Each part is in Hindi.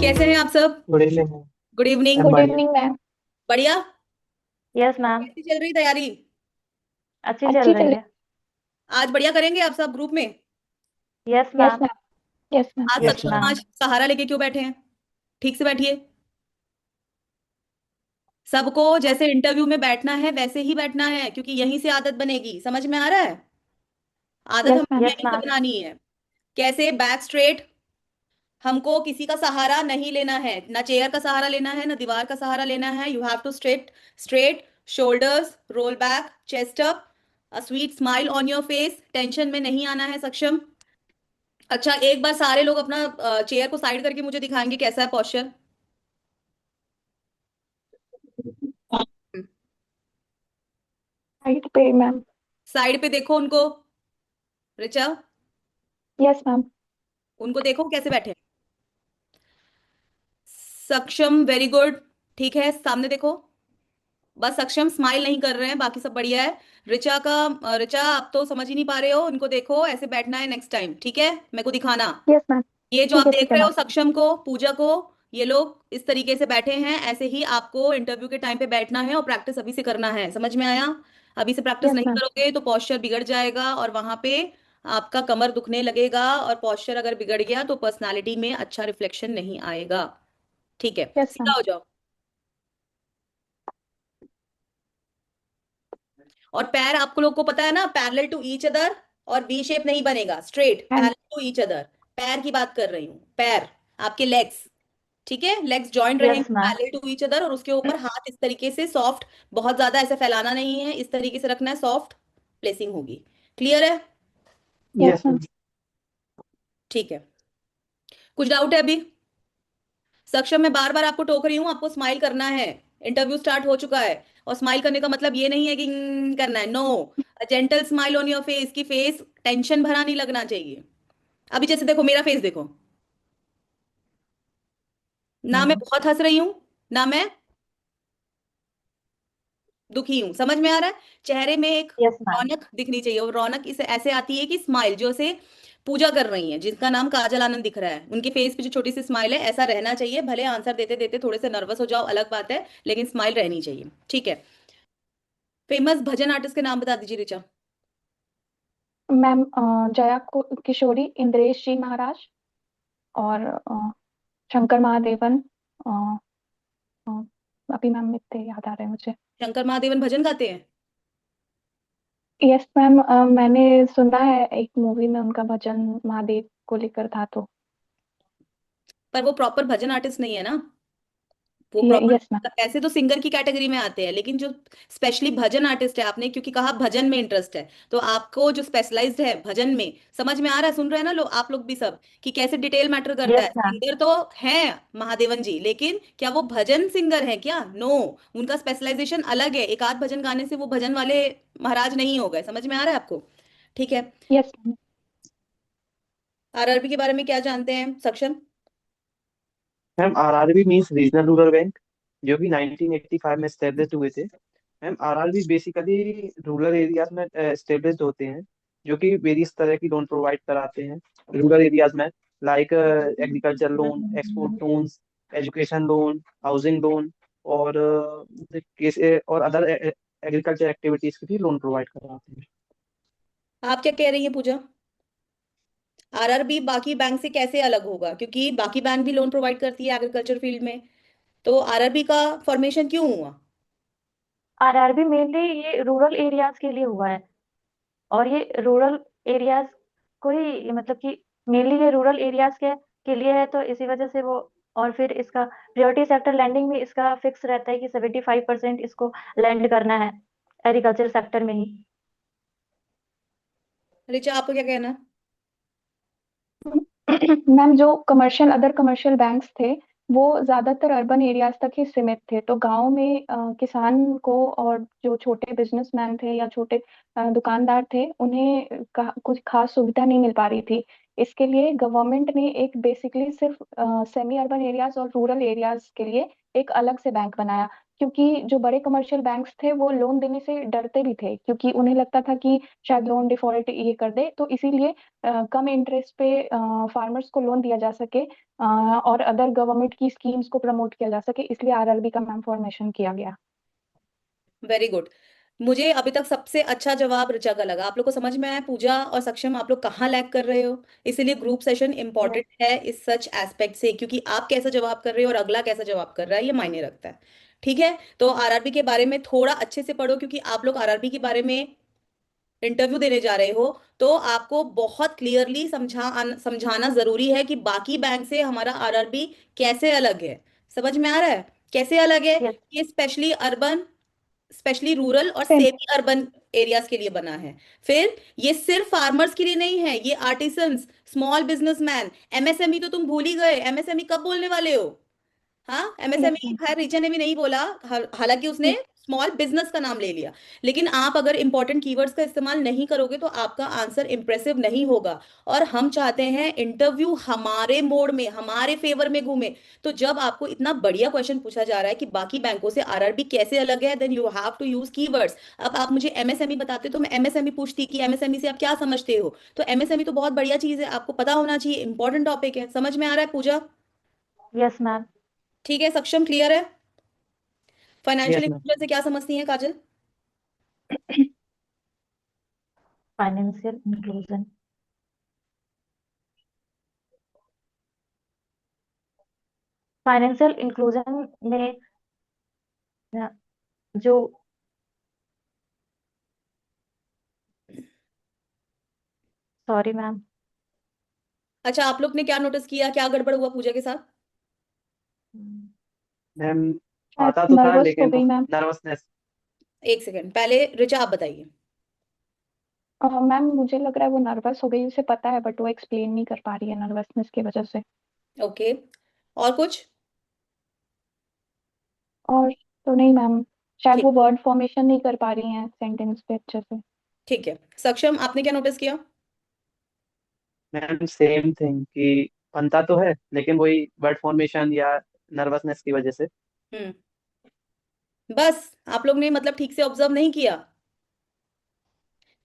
कैसे हैं आप सब? Good evening ma'am. Good evening. Ma'am good बढ़िया। Evening ma'am. बढ़िया। Yes ma'am. कैसी चल रही तैयारी? अच्छी चल अच्छी चल रही रही। आज बढ़िया करेंगे आप सब ग्रुप में। है। Yes yes ma'am. Ma'am. Yes ma'am. आज यस सक्षम मैम। आज सहारा लेके क्यों बैठे हैं? ठीक से बैठिए। सबको जैसे इंटरव्यू में बैठना है वैसे ही बैठना है, क्योंकि यहीं से आदत बनेगी। समझ में आ रहा है? आदत यस हमें मैम। यस यहीं से मैम। बनानी है। कैसे? Back straight. हमको किसी का सहारा नहीं लेना है, ना चेयर का सहारा लेना है ना दीवार का सहारा लेना है। You have to straight straight shoulders, roll back, chest up, a sweet smile on your face. Tension में नहीं आना है सक्षम। अच्छा, एक बार सारे लोग अपना चेयर को साइड करके मुझे दिखाएंगे कैसा है पोस्चर। हाइट पे मैम। साइड पे देखो उनको। Richa, yes ma'am. उनको देखो कैसे बैठे हैं। सक्षम, वेरी गुड। ठीक है, सामने देखो। बस सक्षम स्माइल नहीं कर रहे हैं, बाकी सब बढ़िया है। रिचा का रिचा, आप तो समझ ही नहीं पा रहे हो। इनको देखो, ऐसे बैठना है नेक्स्ट टाइम, ठीक है? मेरे को दिखाना। Yes ma'am. ये जो ठीक आप है देख ठीक है रहे हो मैम। सक्षम को, पूजा को, ये लोग इस तरीके से बैठे हैं। ऐसे ही आपको इंटरव्यू के टाइम पे बैठना है और प्रैक्टिस अभी से करना है। समझ में आया? अभी से प्रैक्टिस यस नहीं मैम। करोगे तो पोस्चर बिगड़ जाएगा और वहां पे आपका कमर दुखने लगेगा, और पोस्चर अगर बिगड़ गया तो पर्सनालिटी में अच्छा रिफ्लेक्शन नहीं आएगा। ठीक है, यस सीधा मैम। हो जाओ। और पैर आपको लोग को पता है ना, पैरेलल टू ईच अदर। और वी शेप नहीं बनेगा, straight hand. Parallel to each other. पैर की बात कर रही हूँ, पैर। आपके लेग्स। ठीक है, लेग्स जॉइंट रहेंगे yes ma'am. Parallel to each other, और उसके ऊपर हाथ इस तरीके से सॉफ्ट। बहुत ज्यादा ऐसे फैलाना नहीं है, इस तरीके से रखना है, सॉफ्ट प्लेसिंग होगी। क्लियर है? Yes yes ma'am. मैम। ठीक है। कुछ डाउट है अभी? सक्षम, मैं बार बार आपको टोक रही हूँ, आपको स्माइल करना है। इंटरव्यू स्टार्ट हो चुका है। और स्माइल करने का मतलब ये नहीं है कि करना है, no. Gentle smile on your face, की फेस टेंशन भरा नहीं लगना चाहिए। अभी जैसे देखो, मेरा फेस देखो। ना मैं बहुत हंस रही हूं, ना मैं दुखी हूं। समझ में आ रहा है? चेहरे में एक यस मैम। रौनक दिखनी चाहिए, और रौनक इसे ऐसे आती है कि स्माइल जो से पूजा कर रही है, जिनका नाम काजल आनंद दिख रहा है, उनके फेस पे जो छोटी सी स्माइल है, ऐसा रहना चाहिए। भले आंसर देते देते थोड़े से नर्वस हो जाओ, अलग बात है, लेकिन स्माइल रहनी चाहिए। ठीक है। फेमस भजन आर्टिस्ट के नाम बता दीजिए रिचा। मैम किशोरी, इंद्रेश जी महाराज, और शंकर महादेवन। अ, अ, अभी मैम इतने याद आ रहे हैं मुझे। शंकर महादेवन भजन गाते हैं? Yes ma'am. मैंने सुना है एक मूवी में उनका भजन महादेव को लेकर था तो। पर वो प्रॉपर भजन आर्टिस्ट नहीं है ना। वो प्रॉपर, यस मैम। ऐसे तो सिंगर की कैटेगरी में आते हैं, लेकिन जो स्पेशली भजन आर्टिस्ट है, आपने क्योंकि कहा भजन में इंटरेस्ट है, तो आपको जो स्पेशलाइज्ड है भजन में, समझ में आ रहा है? सुन रहे हैं ना लोग, आप लोग भी सब, कि कैसे डिटेल मैटर करता है। Yes ma'am. सिंगर तो है महादेवन जी, लेकिन क्या वो भजन सिंगर है क्या? नो। उनका स्पेशलाइजेशन अलग है। एक आध भजन गाने से वो भजन वाले महाराज नहीं हो गए। समझ में आ रहा है आपको? ठीक है। Yes ma'am. आरआरबी के बारे में क्या जानते हैं सक्षम? Ma'am RRB means regional rural bank, जो कि 1985 में स्टेब्लिश हुए थे। Ma'am RRB basically rural areas में स्टेब्लिश होते हैं, जो कि वेरियस तरह की लोन प्रोवाइड कराते हैं रूरल एरियाज में, like agriculture loan, export loans, education loan, housing loan, और और अदर एग्रीकल्चर एक्टिविटीज के लिए लोन प्रोवाइड कराते हैं। आप क्या कह रही हैं पूजा? आरआरबी बाकी बैंक से कैसे अलग होगा? क्योंकि बाकी बैंक भी लोन प्रोवाइड करती है एग्रीकल्चर फील्ड में, तो आरआरबी का फॉर्मेशन क्यों हुआ? आरआरबी मेनली ये रूरल एरियाज के लिए हुआ है। और ये रूरल एरियाज को ही मतलब कि मेनली ये रूरल एरियाज के लिए है, तो इसी वजह से वो। और फिर इसका प्रायोरिटी सेक्टर लैंडिंग में इसका फिक्स रहता है कि 75% इसको लैंड करना है एग्रीकल्चर सेक्टर में ही। रिचा, आपको क्या कहना है? मैम, जो कमर्शियल अदर कमर्शियल बैंक्स थे वो ज्यादातर अर्बन एरियाज तक ही सीमित थे, तो गांव में किसान को और जो छोटे बिजनेसमैन थे या छोटे दुकानदार थे उन्हें कुछ खास सुविधा नहीं मिल पा रही थी। इसके लिए गवर्नमेंट ने एक बेसिकली सिर्फ सेमी अर्बन एरियाज और रूरल एरियाज के लिए एक अलग से बैंक बनाया, क्योंकि जो बड़े कमर्शियल बैंक्स थे वो लोन देने से डरते भी थे, क्योंकि उन्हें लगता था कि शायद लोन डिफॉल्ट ये कर दे, तो इसीलिए कम इंटरेस्ट पे फार्मर्स को लोन दिया जा सके, और अदर गवर्नमेंट की स्कीम्स को प्रमोट किया जा सके, इसलिए आरआरबी का मैम फॉर्मेशन किया गया। Very good. मुझे अभी तक सबसे अच्छा जवाब ऋचा का लगा। आप लोग को समझ में आया पूजा और सक्षम आप लोग कहाँ लैग कर रहे हो। इसीलिए ग्रुप सेशन यस। इंपॉर्टेंट है इस सच एस्पेक्ट से, क्योंकि आप कैसा जवाब कर रहे हो और अगला कैसा जवाब कर रहा है ये मायने रखता है। ठीक है, तो आरआरबी के बारे में थोड़ा अच्छे से पढ़ो, क्योंकि आप लोग आरआरबी के बारे में इंटरव्यू देने जा रहे हो। तो आपको बहुत क्लियरली समझाना जरूरी है कि बाकी बैंक से हमारा आरआरबी कैसे अलग है। समझ में आ रहा है कैसे अलग है। यस। ये स्पेशली अर्बन, स्पेशली रूरल और सेमी अर्बन एरियाज के लिए बना है। फिर ये सिर्फ फार्मर्स के लिए नहीं है, ये आर्टिसंस, स्मॉल बिजनेसमैन, एमएसएमई तो तुम भूल ही गए। एमएसएमई कब बोलने वाले हो? हाँ, यस एमएसएमई मैम। खैर रीचा ने भी नहीं बोला, हालांकि उसने स्मॉल बिजनेस का नाम ले लिया। लेकिन आप अगर इंपॉर्टेंट कीवर्ड्स का इस्तेमाल नहीं करोगे तो आपका आंसर इंप्रेसिव नहीं होगा। और हम चाहते हैं इंटरव्यू हमारे मोड में, हमारे फेवर में घूमे। तो जब आपको इतना बढ़िया क्वेश्चन पूछा जा रहा है कि बाकी बैंकों से आरआरबी कैसे अलग है, then you have to use keywords. अब आप मुझे एमएसएमई बताते तो मैं एमएसएमई पूछती कि एमएसएमई से आप क्या समझते हो। तो एमएसएमई तो बहुत बढ़िया चीज है, आपको पता होना चाहिए, इंपॉर्टेंट टॉपिक है। समझ में आ रहा है पूजा? Yes ma'am. ठीक है, सक्षम क्लियर है? Financial yes ma'am. इंक्लूजन से क्या समझती हैं काजल? फाइनेंशियल इंक्लूजन, फाइनेंशियल इंक्लूजन में जो, सॉरी मैम। अच्छा, आप लोग ने क्या नोटिस किया, क्या गड़बड़ हुआ पूजा के साथ? मैम शायद आता तो था नर्वस हो लेकिन गई मैम। नर्वसनेस। एक सेकेंड, पहले ऋचा आप बताइए। मैम मुझे लग रहा है वो नर्वस हो गई, उसे पता है बट वो एक्सप्लेन नहीं कर पा रही है नर्वसनेस की वजह से। ओके, और कुछ? और तो नहीं मैम, शायद ठीक, वो वर्ड फॉर्मेशन नहीं कर पा रही हैं सेंटेंस पे अच्छे से। ठीक है। सक्षम आपने क्या नोटिस किया? मैम सेम थिंग कि बनता तो है लेकिन वही वर्ड फॉर्मेशन या नर्वसनेस की वजह से। हम्म, बस आप लोग ने मतलब ठीक से ऑब्जर्व नहीं किया।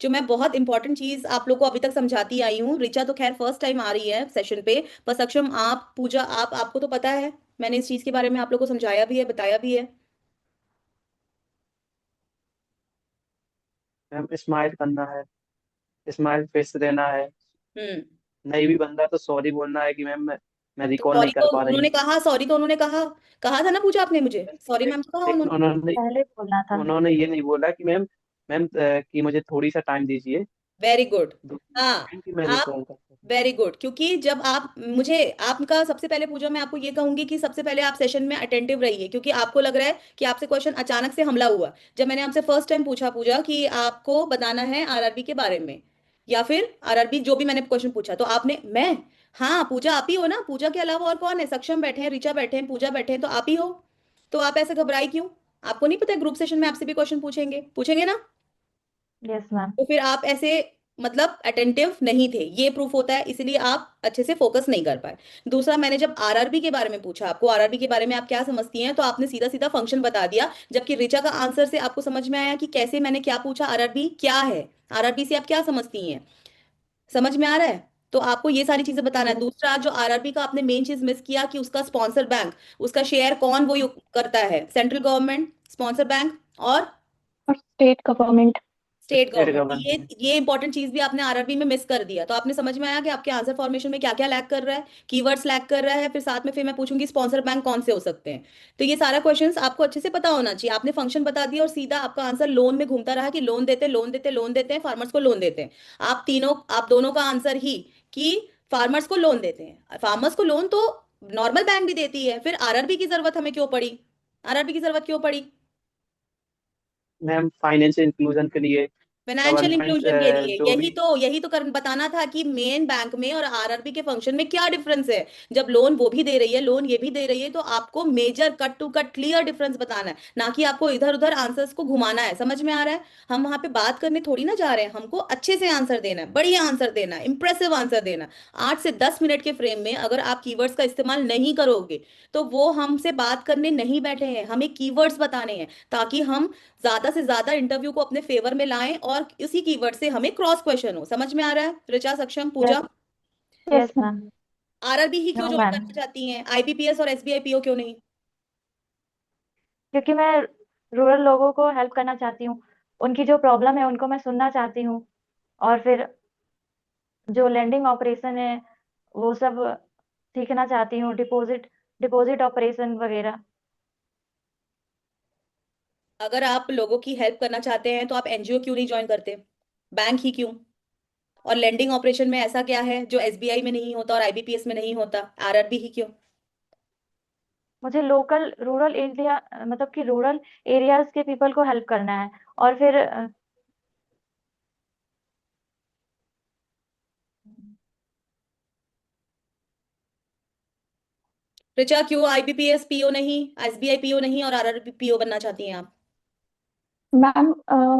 जो मैं बहुत इंपॉर्टेंट चीज आप लोग को अभी तक समझाती आई हूँ। ऋचा तो खैर फर्स्ट टाइम आ रही है सेशन पे, पर सक्षम आप, पूजा आप, आपको तो पता है मैंने इस चीज के बारे में आप लोग को समझाया भी है, बताया भी है। मैम स्माइल करना है, स्माइल फेस देना है। हम्म, नहीं भी बंदा तो सॉरी बोलना है कि मैम मैं तो रिकॉल सॉरी नहीं कर तो पा रही उन्होंने हूँ। कहा, सॉरी तो उन्होंने कहा, कहा था ना पूजा आपने मुझे, सॉरी मैम को कहा लेकिन उन्होंने। उन्होंने पहले बोलना था। उन्होंने ये नहीं बोला कि मैम मैम कि मुझे थोड़ी सा टाइम दीजिए, वेरी गुड। 2 दिन हाँ, टाइम कि मैं आप, रिकॉल कर सकूँ। Very good. क्योंकि जब आप मुझे, आपका सबसे पहले पूजा मैं आपको ये कहूंगी कि सबसे पहले आप सेशन में अटेंटिव रहिए, क्योंकि आपको लग रहा है कि आपसे क्वेश्चन अचानक से हमला हुआ। जब मैंने आपसे फर्स्ट टाइम पूछा पूजा कि आपको बताना है आरआरबी के बारे में, या फिर आरआरबी जो भी मैंने क्वेश्चन पूछा, तो आपने, मैं, हाँ पूजा आप ही हो ना, पूजा के अलावा और कौन है? सक्षम बैठे हैं, ऋचा बैठे हैं, पूजा बैठे हैं, तो आप ही हो। तो आप ऐसे घबराई क्यों? आपको नहीं पता ग्रुप सेशन में आपसे भी क्वेश्चन पूछेंगे, पूछेंगे ना? Yes ma'am. तो फिर आप ऐसे मतलब अटेंटिव नहीं थे, ये प्रूफ होता है, इसलिए आप अच्छे से फोकस नहीं कर पाए। दूसरा, मैंने जब आरआरबी के बारे में पूछा आपको, आरआरबी के बारे में आप क्या समझती हैं, तो आपने सीधा सीधा फंक्शन बता दिया, जबकि ऋचा का आंसर से आपको समझ में आया कि कैसे मैंने क्या पूछा, आरआरबी क्या है, आरआरबी से आप क्या समझती हैं। समझ में आ रहा है? तो आपको ये सारी चीजें बताना है। यस। दूसरा, जो आरआरबी का आपने मेन चीज मिस किया कि उसका स्पॉन्सर बैंक, उसका शेयर कौन वो करता है, सेंट्रल गवर्नमेंट स्पॉन्सर बैंक और और state government. State state government. Government. ये इंपॉर्टेंट चीज भी आपने आरआरबी में मिस कर दिया। तो आपने समझ में आया कि आपके आंसर फॉर्मेशन में क्या क्या लैग कर रहा है, कीवर्ड्स लैग कर रहा है। फिर साथ में फिर मैं पूछूंगी स्पॉन्सर बैंक कौन से हो सकते हैं। तो ये सारा क्वेश्चंस आपको अच्छे से पता होना चाहिए। आपने फंक्शन बता दिया और सीधा आपका आंसर लोन में घूमता रहा कि लोन देते, लोन देते, लोन देते हैं, फार्मर्स को लोन देते हैं। आप तीनों, आप दोनों का आंसर ही कि फार्मर्स को लोन देते हैं। फार्मर्स को लोन तो नॉर्मल बैंक भी देती है, फिर आरआरबी की जरूरत हमें क्यों पड़ी? आरआरबी की जरूरत क्यों पड़ी? मैम फाइनेंशियल इंक्लूजन के लिए फाइनेंशियल गवर्नमेंट इंक्लूजन के लिए जो भी यही तो बताना था कि मेन बैंक में और आरआरबी के फंक्शन में क्या डिफरेंस है। जब लोन वो भी दे रही है, लोन ये भी दे रही है, तो आपको major cut to cut clear difference बताना है, ना कि आपको इधर उधर आंसर्स को घुमाना है। समझ में आ रहा है? हम वहां पे बात करने थोड़ी ना जा रहे हैं, हमको अच्छे से आंसर देना है, बढ़िया आंसर देना है, इंप्रेसिव आंसर देना है। 8 से 10 मिनट के फ्रेम में अगर आप कीवर्ड्स का इस्तेमाल नहीं करोगे तो वो हमसे बात करने नहीं बैठे हैं, हमें कीवर्ड्स बताने हैं, ताकि हम ज्यादा से ज्यादा इंटरव्यू को अपने फेवर में लाएं और इसी कीवर्ड से हमें क्रॉस क्वेश्चन हो। समझ में आ रहा है Richa, Saksham, yes Pooja? Yes ma'am. RRB ही क्यों नो ज्वाइन मैम, करना चाहती हैं, आईबीपीएस और एसबीआई पीओ क्यों नहीं? क्योंकि मैं रूरल लोगों को हेल्प करना चाहती हूँ, उनकी जो प्रॉब्लम है उनको मैं सुनना चाहती हूँ, और फिर जो लेंडिंग ऑपरेशन है वो सब सीखना चाहती हूँ, डिपॉजिट डिपॉजिट ऑपरेशन वगैरह। अगर आप लोगों की हेल्प करना चाहते हैं तो आप एनजीओ क्यों नहीं ज्वाइन करते, बैंक ही क्यों? और लेंडिंग ऑपरेशन में ऐसा क्या है जो एसबीआई में नहीं होता और आईबीपीएस में नहीं होता, आरआरबी ही क्यों? मुझे लोकल रूरल एरिया मतलब कि रूरल एरियाज के पीपल को हेल्प करना है, और फिर ऋचा, क्यों आईबीपीएस पीओ नहीं, एसबीआई पीओ नहीं और आरआरबी पीओ बनना चाहती हैं आप? मैम,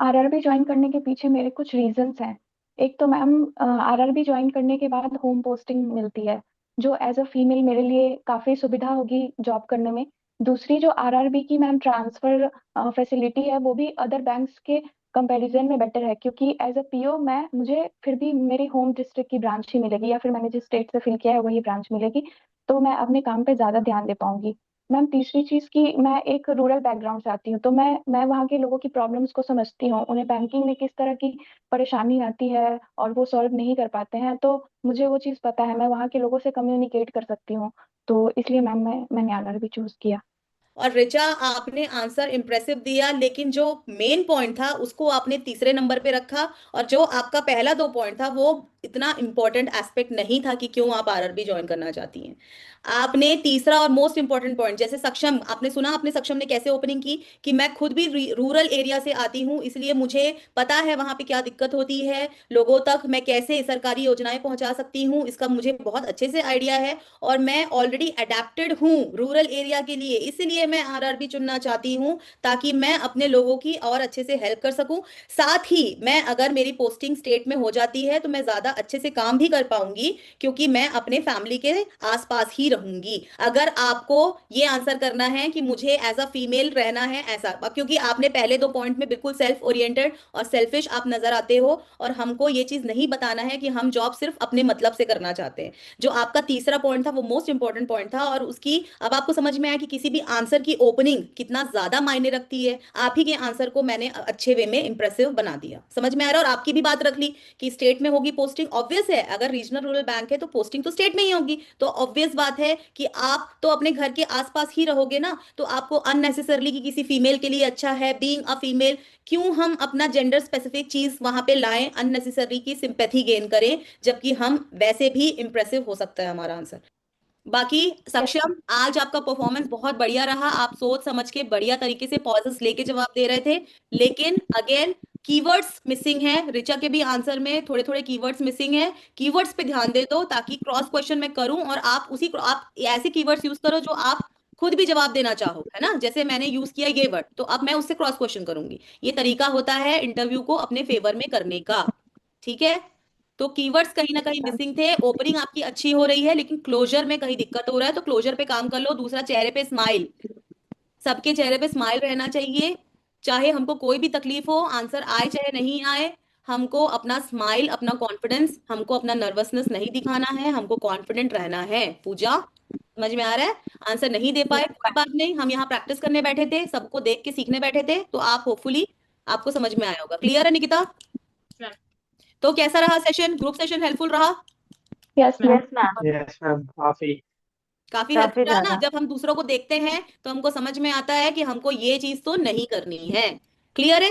आरआरबी ज्वाइन करने के पीछे मेरे कुछ रीजंस हैं। एक तो मैम, आरआरबी ज्वाइन करने के बाद होम पोस्टिंग मिलती है, जो एज अ फीमेल मेरे लिए काफ़ी सुविधा होगी जॉब करने में। दूसरी, जो आरआरबी की मैम ट्रांसफ़र फैसिलिटी है, वो भी अदर बैंक्स के कंपैरिजन में बेटर है, क्योंकि एज अ पीओ मैं मुझे फिर भी मेरी होम डिस्ट्रिक्ट की ब्रांच ही मिलेगी, या फिर मैंने जिस स्टेट से फिल किया है वही ब्रांच मिलेगी, तो मैं अपने काम पे ज़्यादा ध्यान दे पाऊंगी। मैम, तीसरी चीज की, मैं एक रूरल बैकग्राउंड से आती हूँ, तो मैं वहाँ के लोगों की प्रॉब्लम्स को समझती हूँ, उन्हें बैंकिंग में किस तरह की परेशानी आती है और वो सॉल्व नहीं कर पाते हैं, तो मुझे वो चीज़ पता है, मैं वहाँ के लोगों से कम्युनिकेट कर सकती हूँ। तो इसलिए मैम मैंने आरआरबी चूज किया। और ऋचा, आपने आंसर इंप्रेसिव दिया, लेकिन जो मेन पॉइंट था उसको आपने तीसरे नंबर पे रखा, और जो आपका पहला 2 पॉइंट था वो इतना इंपॉर्टेंट एस्पेक्ट नहीं था कि क्यों आप आरआरबी ज्वाइन करना चाहती हैं। आपने तीसरा और मोस्ट इंपॉर्टेंट पॉइंट, जैसे सक्षम, आपने सुना आपने सक्षम ने कैसे ओपनिंग की कि मैं खुद भी रूरल एरिया से आती हूँ, इसलिए मुझे पता है वहां पे क्या दिक्कत होती है, लोगों तक मैं कैसे सरकारी योजनाएं पहुंचा सकती हूँ, इसका मुझे बहुत अच्छे से आइडिया है, और मैं ऑलरेडी अडेप्टेड हूँ रूरल एरिया के लिए, इसलिए मैं आरआरबी चुनना चाहती हूँ, ताकि मैं अपने लोगों की और अच्छे से हेल्प कर सकूं। साथ ही मैं, अगर मेरी पोस्टिंग स्टेट में हो जाती है तो मैं ज्यादा अच्छे से काम भी कर पाऊंगी, क्योंकि मैं अपने फैमिली के आसपास ही रहूंगी। अगर आपको ये आंसर करना है कि मुझे एज अ फीमेल रहना है ऐसा, क्योंकि आपने पहले 2 पॉइंट में बिल्कुल सेल्फ ओरिएंटेड और सेल्फिश आप नजर आते हो, और हमको ये चीज नहीं बताना है कि हम जॉब सिर्फ अपने मतलब से करना चाहते हैं। जो आपका तीसरा पॉइंट था वो मोस्ट इंपॉर्टेंट पॉइंट था, और उसकी अब आपको समझ में आया कि किसी भी आंसर की ओपनिंग कितना ज्यादा मायने रखती है। आप ही के आंसर को मैंने अच्छे वे में इंप्रेसिव बना दिया। समझ में आ रहा है? और आपकी भी बात रख ली कि स्टेट में होगी पोस्टिंग, ऑब्वियस है, अगर रीजनल रूरल बैंक है तो पोस्टिंग तो स्टेट में ही होगी, तो ऑब्वियस बात है कि आप तो अपने घर के आसपास ही रहोगे ना, तो आपको अननेसेसरली कि किसी फीमेल के लिए अच्छा है बीइंग अ फीमेल, क्यों हम अपना जेंडर स्पेसिफिक चीज वहां पे लाएं, अननेसेसरी की सिंपैथी गेन करें, जबकि हम वैसे भी इंप्रेसिव हो सकता है हमारा आंसर। बाकी यस सक्षम, आज आपका परफॉर्मेंस बहुत बढ़िया रहा, आप सोच समझ के बढ़िया तरीके से पॉजेस लेके जवाब दे रहे थे, लेकिन अगेन कीवर्ड्स मिसिंग है, ऋचा के भी आंसर में थोड़े थोड़े कीवर्ड्स मिसिंग है। कीवर्ड्स पे ध्यान दे दो, ताकि क्रॉस क्वेश्चन मैं करूं और आप ऐसे कीवर्ड्स यूज करो जो आप खुद भी जवाब देना चाहो, है ना? जैसे मैंने यूज किया ये वर्ड, तो अब मैं उससे क्रॉस क्वेश्चन करूंगी। ये तरीका होता है इंटरव्यू को अपने फेवर में करने का। ठीक है? तो कीवर्ड्स कहीं ना कहीं मैम, मिसिंग थे, ओपनिंग आपकी अच्छी हो रही है, लेकिन क्लोजर में कहीं दिक्कत हो रहा है, तो क्लोजर पे काम कर लो। दूसरा, चेहरे पे स्माइल, सबके चेहरे पे स्माइल रहना चाहिए, चाहे हमको कोई भी तकलीफ हो, आंसर आए चाहे नहीं आए, हमको अपना स्माइल, अपना कॉन्फिडेंस, हमको अपना नर्वसनेस नहीं दिखाना है, हमको कॉन्फिडेंट रहना है। पूजा, समझ में आ रहा है? आंसर नहीं दे पाए यस कोई बात नहीं, हम यहाँ प्रैक्टिस करने बैठे थे, सबको देख के सीखने बैठे थे, तो आप होपफुली आपको समझ में आया होगा। क्लियर है निकिता? तो कैसा रहा सेशन, ग्रुप सेशन हेल्पफुल रहा? Yes ma'am. Yes ma'am, yes ma'am, काफी। काफी काफी हेल्पफुल रहा ना? ज्यादा। जब हम दूसरों को देखते हैं तो हमको समझ में आता है कि हमको ये चीज तो नहीं करनी है। क्लियर है?